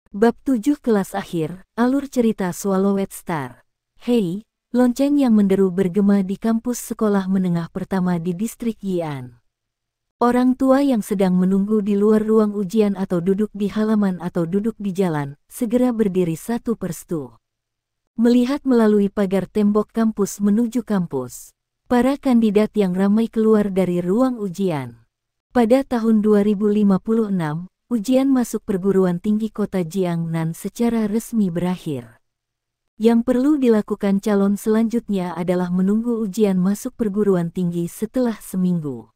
Bab 7 Kelas Akhir, Alur Cerita Swallowed Star. Hei, lonceng yang menderu bergema di kampus sekolah menengah pertama di distrik Yian. Orang tua yang sedang menunggu di luar ruang ujian atau duduk di halaman atau duduk di jalan, segera berdiri satu persatu. Melihat melalui pagar tembok kampus menuju kampus, para kandidat yang ramai keluar dari ruang ujian. Pada tahun 2056, ujian masuk perguruan tinggi kota Jiangnan secara resmi berakhir. Yang perlu dilakukan calon selanjutnya adalah menunggu ujian masuk perguruan tinggi setelah seminggu.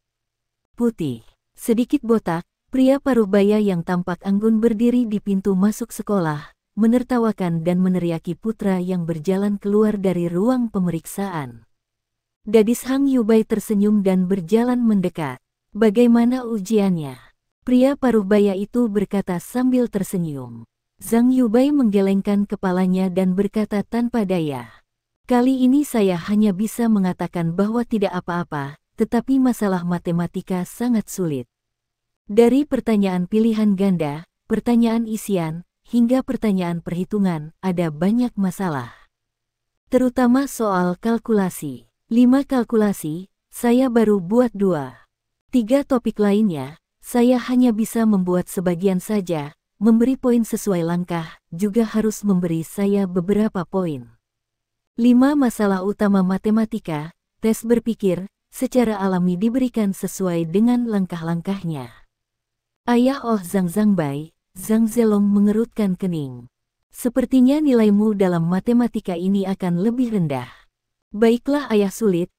Putih, sedikit botak, pria paruh baya yang tampak anggun berdiri di pintu masuk sekolah, menertawakan dan meneriaki putra yang berjalan keluar dari ruang pemeriksaan. Gadis Hang Yubai tersenyum dan berjalan mendekat. Bagaimana ujiannya? Pria paruh baya itu berkata sambil tersenyum. Zhang Yubai menggelengkan kepalanya dan berkata tanpa daya. Kali ini saya hanya bisa mengatakan bahwa tidak apa-apa, tetapi masalah matematika sangat sulit. Dari pertanyaan pilihan ganda, pertanyaan isian, hingga pertanyaan perhitungan, ada banyak masalah. Terutama soal kalkulasi. 5 kalkulasi, saya baru buat 2. 3 topik lainnya, saya hanya bisa membuat sebagian saja, memberi poin sesuai langkah, juga harus memberi saya beberapa poin. 5 masalah utama matematika, tes berpikir, secara alami diberikan sesuai dengan langkah-langkahnya. Ayah Zhang Zhangbai, Zhang Zelong mengerutkan kening. Sepertinya nilaimu dalam matematika ini akan lebih rendah. Baiklah ayah, sulit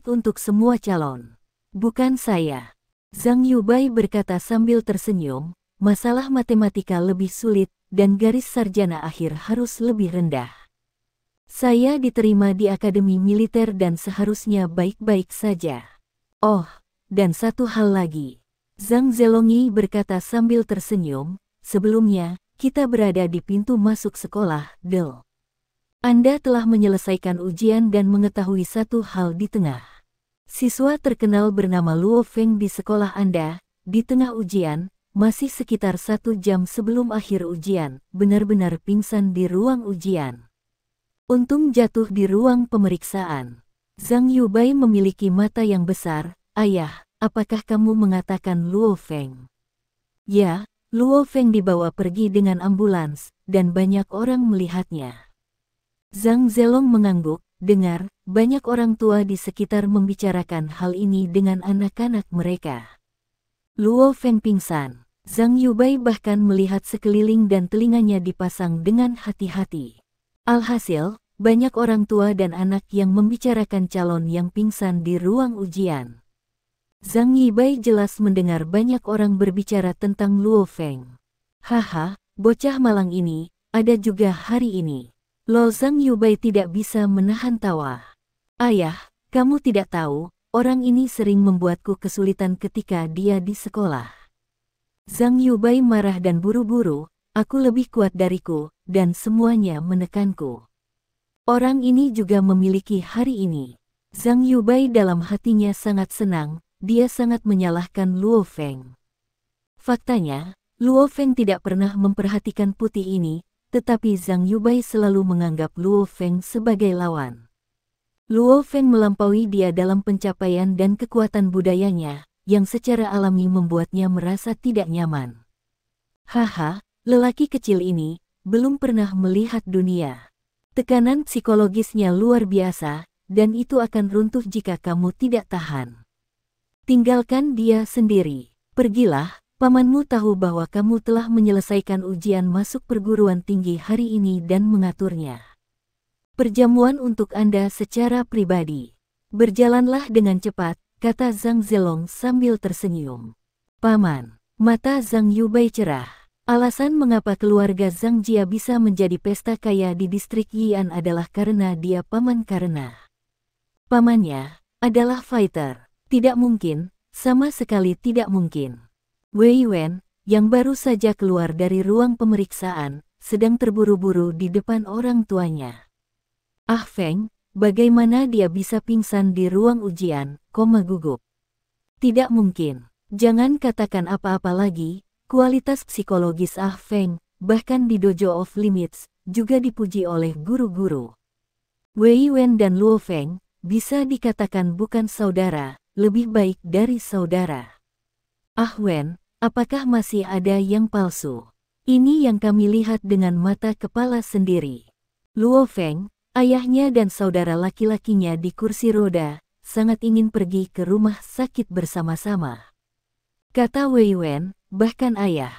untuk semua calon. Bukan saya. Zhang Yubai berkata sambil tersenyum, masalah matematika lebih sulit, dan garis sarjana akhir harus lebih rendah. Saya diterima di akademi militer dan seharusnya baik-baik saja. Oh, dan satu hal lagi. Zhang Zelongi berkata sambil tersenyum, sebelumnya, kita berada di pintu masuk sekolah, Del. Anda telah menyelesaikan ujian dan mengetahui satu hal di tengah. Siswa terkenal bernama Luo Feng di sekolah Anda, di tengah ujian, masih sekitar 1 jam sebelum akhir ujian, benar-benar pingsan di ruang ujian. Untung jatuh di ruang pemeriksaan. Zhang Yubai memiliki mata yang besar. Ayah, apakah kamu mengatakan Luo Feng? Ya, Luo Feng dibawa pergi dengan ambulans, dan banyak orang melihatnya. Zhang Zelong mengangguk. Dengar, banyak orang tua di sekitar membicarakan hal ini dengan anak-anak mereka. Luo Feng pingsan. Zhang Yubai bahkan melihat sekeliling dan telinganya dipasang dengan hati-hati. Alhasil, banyak orang tua dan anak yang membicarakan calon yang pingsan di ruang ujian. Zhang Yubai jelas mendengar banyak orang berbicara tentang Luo Feng. Haha, bocah malang ini, ada juga hari ini. Lo Zhang Yubai tidak bisa menahan tawa. Ayah, kamu tidak tahu, orang ini sering membuatku kesulitan ketika dia di sekolah. Zhang Yubai marah dan buru-buru, aku lebih kuat dariku, dan semuanya menekanku. Orang ini juga memiliki hari ini. Zhang Yubai dalam hatinya sangat senang, dia sangat menyalahkan Luo Feng. Faktanya, Luo Feng tidak pernah memperhatikan putih ini, tetapi Zhang Yubai selalu menganggap Luo Feng sebagai lawan. Luo Feng melampaui dia dalam pencapaian dan kekuatan budayanya, yang secara alami membuatnya merasa tidak nyaman. Haha, lelaki kecil ini, belum pernah melihat dunia. Tekanan psikologisnya luar biasa, dan itu akan runtuh jika kamu tidak tahan. Tinggalkan dia sendiri. Pergilah. Pamanmu tahu bahwa kamu telah menyelesaikan ujian masuk perguruan tinggi hari ini dan mengaturnya. Perjamuan untuk Anda secara pribadi. Berjalanlah dengan cepat, kata Zhang Zelong sambil tersenyum. Paman, mata Zhang Yubai cerah. Alasan mengapa keluarga Zhang Jia bisa menjadi pesta kaya di distrik Yian adalah karena dia paman karena pamannya adalah fighter. Tidak mungkin, sama sekali tidak mungkin. Wei Wen, yang baru saja keluar dari ruang pemeriksaan, sedang terburu-buru di depan orang tuanya. Ah Feng, bagaimana dia bisa pingsan di ruang ujian, gugup. Tidak mungkin. Jangan katakan apa-apa lagi, kualitas psikologis Ah Feng, bahkan di Dojo of Limits, juga dipuji oleh guru-guru. Wei Wen dan Luo Feng bisa dikatakan bukan saudara, lebih baik dari saudara. Ah Wen, apakah masih ada yang palsu? Ini yang kami lihat dengan mata kepala sendiri. Luo Feng, ayahnya dan saudara laki-lakinya di kursi roda, sangat ingin pergi ke rumah sakit bersama-sama. Kata Wei Wen, bahkan ayah.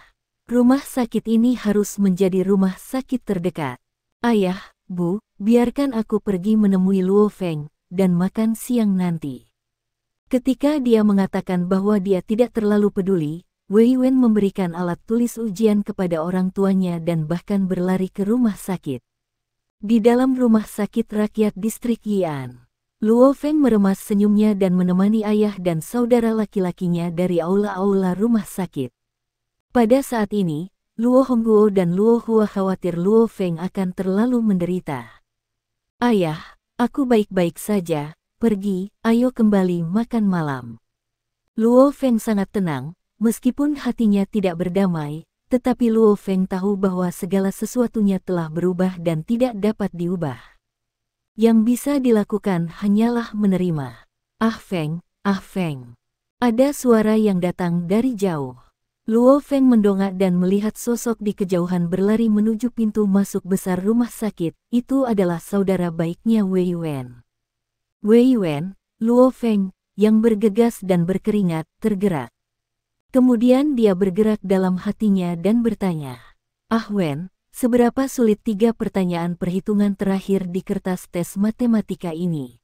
Rumah sakit ini harus menjadi rumah sakit terdekat. Ayah, Bu, biarkan aku pergi menemui Luo Feng dan makan siang nanti. Ketika dia mengatakan bahwa dia tidak terlalu peduli, Wei Wen memberikan alat tulis ujian kepada orang tuanya dan bahkan berlari ke rumah sakit. Di dalam rumah sakit rakyat distrik Yi'an, Luo Feng meremas senyumnya dan menemani ayah dan saudara laki-lakinya dari aula-aula rumah sakit. Pada saat ini, Luo Hongguo dan Luo Hua khawatir Luo Feng akan terlalu menderita. Ayah, aku baik-baik saja, pergi, ayo kembali makan malam. Luo Feng sangat tenang, meskipun hatinya tidak berdamai, tetapi Luo Feng tahu bahwa segala sesuatunya telah berubah dan tidak dapat diubah. Yang bisa dilakukan hanyalah menerima. Ah Feng, ah Feng. Ada suara yang datang dari jauh. Luo Feng mendongak dan melihat sosok di kejauhan berlari menuju pintu masuk besar rumah sakit. Itu adalah saudara baiknya Wei Wen. Wei Wen, Luo Feng, yang bergegas dan berkeringat, tergerak. Kemudian dia bergerak dalam hatinya dan bertanya, "Ah Wen, seberapa sulit 3 pertanyaan perhitungan terakhir di kertas tes matematika ini?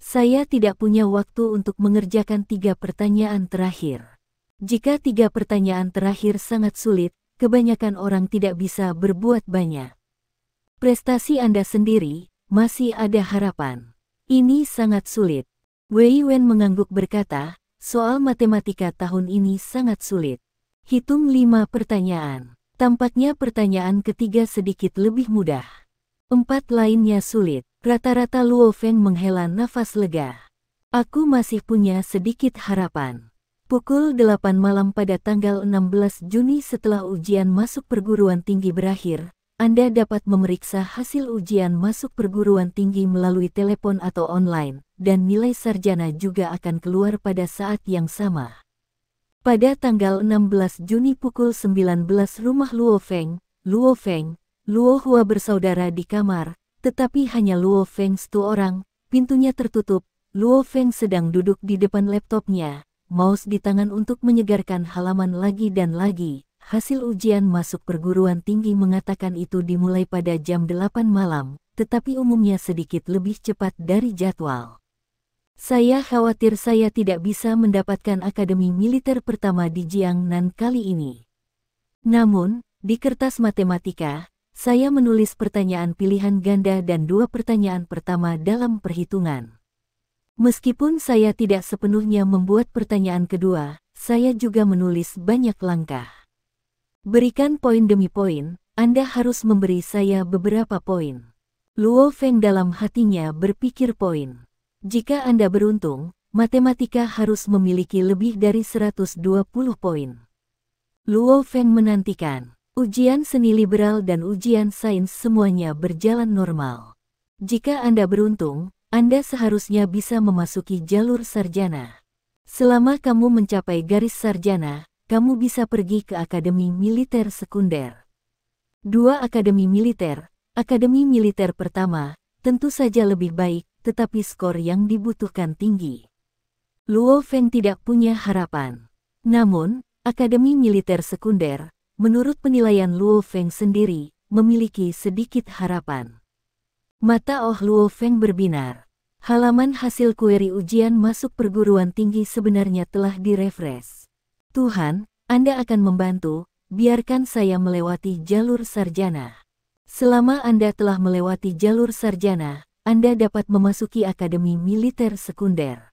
Saya tidak punya waktu untuk mengerjakan 3 pertanyaan terakhir. Jika 3 pertanyaan terakhir sangat sulit, kebanyakan orang tidak bisa berbuat banyak. Prestasi Anda sendiri, masih ada harapan. Ini sangat sulit." Wei Wen mengangguk berkata, "Soal matematika tahun ini sangat sulit. Hitung 5 pertanyaan. Tampaknya pertanyaan ketiga sedikit lebih mudah. 4 lainnya sulit." Rata-rata Luo Feng menghela nafas lega. "Aku masih punya sedikit harapan." Pukul 8 malam pada tanggal 16 Juni setelah ujian masuk perguruan tinggi berakhir, Anda dapat memeriksa hasil ujian masuk perguruan tinggi melalui telepon atau online, dan nilai sarjana juga akan keluar pada saat yang sama. Pada tanggal 16 Juni pukul 19 rumah Luo Feng, Luo Hua bersaudara di kamar, tetapi hanya Luo Feng satu orang, pintunya tertutup, Luo Feng sedang duduk di depan laptopnya, mouse di tangan untuk menyegarkan halaman lagi dan lagi. Hasil ujian masuk perguruan tinggi mengatakan itu dimulai pada jam 8 malam, tetapi umumnya sedikit lebih cepat dari jadwal. "Saya khawatir saya tidak bisa mendapatkan akademi militer pertama di Jiangnan kali ini. Namun, di kertas matematika, saya menulis pertanyaan pilihan ganda dan 2 pertanyaan pertama dalam perhitungan. Meskipun saya tidak sepenuhnya membuat pertanyaan kedua, saya juga menulis banyak langkah. Berikan poin demi poin, Anda harus memberi saya beberapa poin." Luo Feng dalam hatinya berpikir poin. Jika Anda beruntung, matematika harus memiliki lebih dari 120 poin. Luo Feng menantikan. Ujian seni liberal dan ujian sains semuanya berjalan normal. Jika Anda beruntung, Anda seharusnya bisa memasuki jalur sarjana. Selama kamu mencapai garis sarjana, kamu bisa pergi ke Akademi Militer Sekunder. 2 Akademi Militer, Akademi Militer pertama, tentu saja lebih baik, tetapi skor yang dibutuhkan tinggi. Luo Feng tidak punya harapan. Namun, Akademi Militer Sekunder, menurut penilaian Luo Feng sendiri, memiliki sedikit harapan. Mata Luo Feng berbinar. Halaman hasil kueri ujian masuk perguruan tinggi sebenarnya telah direfresh. "Tuhan, Anda akan membantu, biarkan saya melewati jalur sarjana. Selama Anda telah melewati jalur sarjana, Anda dapat memasuki Akademi Militer Sekunder."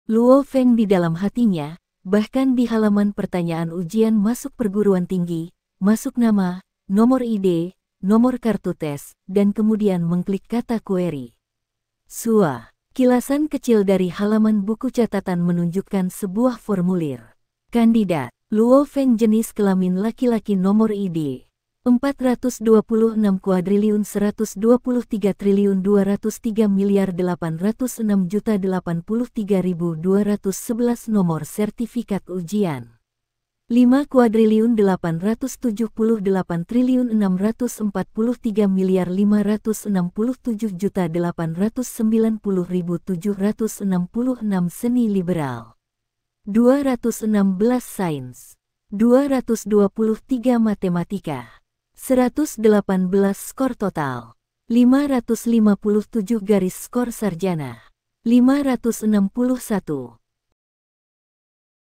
Luo Feng di dalam hatinya, bahkan di halaman pertanyaan ujian masuk perguruan tinggi, masuk nama, nomor ID, nomor kartu tes, dan kemudian mengklik kata query. Kilasan kecil dari halaman buku catatan menunjukkan sebuah formulir. Kandidat, Luo Feng jenis kelamin laki-laki nomor ID. 426 kuadriliun 123 triliun 203 miliar 806 juta 83.211 nomor sertifikat ujian. 5 kuadriliun 878 triliun 643 miliar 567 juta 890.766 seni liberal. 216 sains. 223 matematika. 118 skor total. 557 garis skor sarjana. 561.